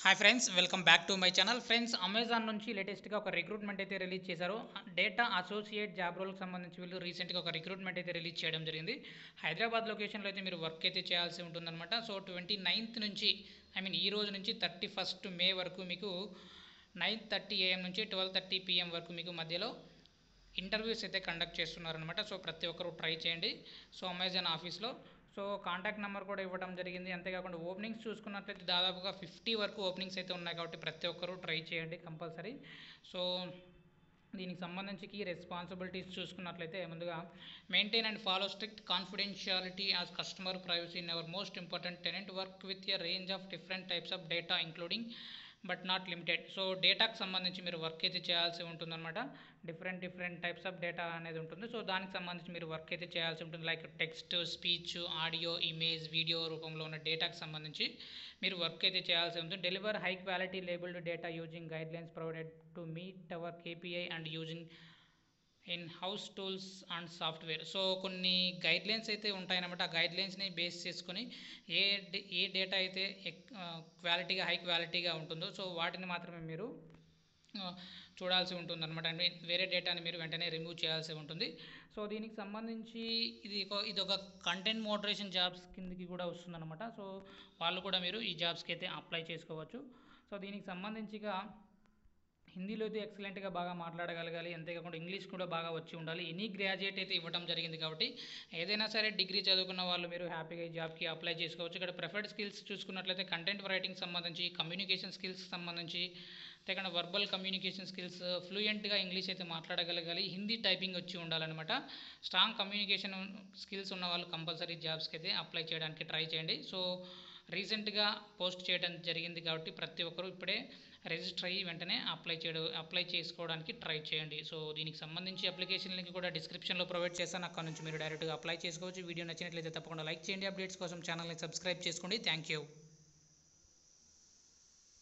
Hi friends, welcome back to my channel. Friends, Amazon నుంచి లేటెస్ట్గా ఒక రిక్రూట్మెంట్ అయితే రిలీజ్ చేశారు. డేటా అసోసియేట్ జాబ్ రోల్కి సంబంధించి వీళ్ళు రీసెంట్గా ఒక రిక్రూట్మెంట్ అయితే రిలీజ్ చేయడం జరిగింది. హైదరాబాద్ లొకేషన్లో అయితే మీరు వర్క్ అయితే చేయాల్సి ఉంటుందన్నమాట. సో 29th నుంచి ఈ రోజు నుంచి 31st మే వరకు మీకు 9:30 AM నుంచి 12:30 PM వరకు మీకు మధ్యలో ఇంటర్వ్యూస్ అయితే కండక్ట్ చేస్తున్నారనమాట. సో ప్రతి ఒక్కరు ట్రై చేయండి. సో అమెజాన్ ఆఫీస్లో సో కాంటాక్ట్ నెంబర్ కూడా ఇవ్వడం జరిగింది. అంతేకాకుండా ఓపెనింగ్స్ చూసుకున్నట్లయితే దాదాపుగా 50 వరకు ఓపెనింగ్స్ అయితే ఉన్నాయి కాబట్టి ప్రతి ఒక్కరు ట్రై చేయండి కంపల్సరీ. సో దీనికి సంబంధించి కీ రెస్పాన్సిబిలిటీస్ చూసుకున్నట్లయితే ముందుగా maintain and follow strict confidentiality as customer privacy in our most important tenant work with a range of different types of data including but not limited. So డేటాకు సంబంధించి మీరు work అయితే చేయాల్సి ఉంటుందన్నమాట. డిఫరెంట్ టైప్స్ ఆఫ్ డేటా అనేది ఉంటుంది. So దానికి సంబంధించి మీరు వర్క్ అయితే చేయాల్సి ఉంటుంది. Like text, speech, audio, image, video రూపంలో ఉన్న డేటాకు సంబంధించి మీరు వర్క్ అయితే చేయాల్సి ఉంటుంది. Deliver high quality labelled data using guidelines provided to meet our KPI and using in house tools and software. So కొన్ని గైడ్లైన్స్ ఉంటాయన్నమాట. ఆ గైడ్లైన్స్ని బేస్ చేసుకొని ఏ డేటా అయితే హై క్వాలిటీగా ఉంటుందో సో వాటిని మాత్రమే మీరు చూడాల్సి ఉంటుందన్నమాట. వేరే డేటాని మీరు వెంటనే రిమూవ్ చేయాల్సి ఉంటుంది. సో దీనికి సంబంధించి ఇది ఒక కంటెంట్ మోడరేషన్ జాబ్స్ కిందకి కూడా వస్తుందన్నమాట. సో వాళ్ళు కూడా మీరు ఈ జాబ్స్కి అయితే అప్లై చేసుకోవచ్చు. సో దీనికి సంబంధించిగా హిందీలో అయితే ఎక్సలెంట్గా బాగా మాట్లాడగలగాలి. అంతేకాకుండా ఇంగ్లీష్ కూడా బాగా వచ్చి ఉండాలి. ఎనీ గ్రాడ్యుయేట్ అయితే ఇవ్వడం జరిగింది కాబట్టి ఏదైనా సరే డిగ్రీ చదువుకున్న వాళ్ళు మీరు హ్యాపీగా ఈ జాబ్కి అప్లై చేసుకోవచ్చు. ఇక్కడ ప్రిఫర్డ్ స్కిల్స్ చూసుకున్నట్లయితే కంటెంట్ రైటింగ్ సంబంధించి, కమ్యూనికేషన్ స్కిల్స్ సంబంధించి, అంతేకాకుండా వర్బల్ కమ్యూనికేషన్ స్కిల్స్, ఫ్లూయెంట్గా ఇంగ్లీష్ అయితే మాట్లాడగలగాలి. హిందీ టైపింగ్ వచ్చి ఉండాలన్నమాట. స్ట్రాంగ్ కమ్యూనికేషన్ స్కిల్స్ ఉన్న వాళ్ళు కంపల్సరీ జాబ్స్కి అయితే అప్లై చేయడానికి ట్రై చేయండి. సో రీసెంట్గా పోస్ట్ చేయడం జరిగింది కాబట్టి ప్రతి ఒక్కరూ ఇప్పుడే రిజిస్టర్ అయ్యి వెంటనే అప్లై చేసుకోవడానికి ట్రై చేయండి. సో దీనికి సంబంధించి అప్లికేషన్ లింక్ కూడా డిస్క్రిప్షన్లో ప్రొవైడ్ చేస్తాను. అక్కడ నుంచి మీరు డైరెక్ట్గా అప్లై చేసుకోవచ్చు. వీడియో నచ్చినట్లయితే తప్పకుండా లైక్ చేయండి. అప్డేట్స్ కోసం ఛానల్ని సబ్స్క్రైబ్ చేసుకోండి. Thank you.